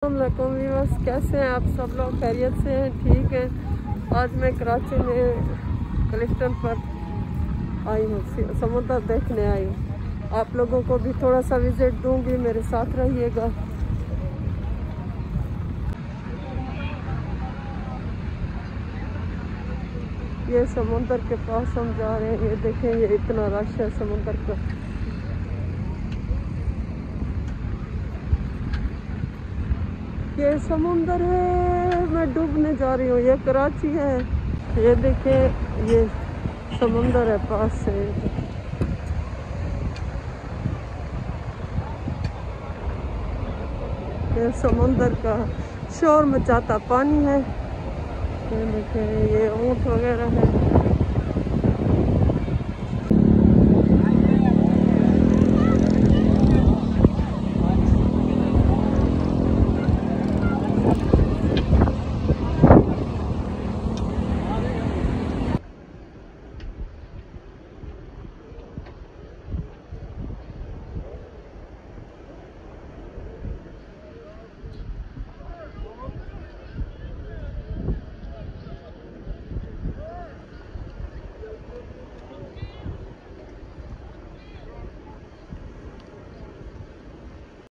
अस्सलामुअलैकुम व्यूअर्स, कैसे हैं आप सब लोग? खैरियत से हैं? ठीक है। आज मैं कराची में क्लिफ्टन पर आई हूँ, समुद्र देखने आई हूँ। आप लोगों को भी थोड़ा सा विजिट दूंगी, मेरे साथ रहिएगा। ये समुद्र के पास हम जा रहे हैं। ये देखें, ये इतना रश है समुद्र का। ये समुंदर है, मैं डूबने जा रही हूँ। ये कराची है। ये देखें, ये समुंदर है पास से। ये समुंदर का शोर मचाता पानी है। ये देखें, ये ऊँट वगैरह है।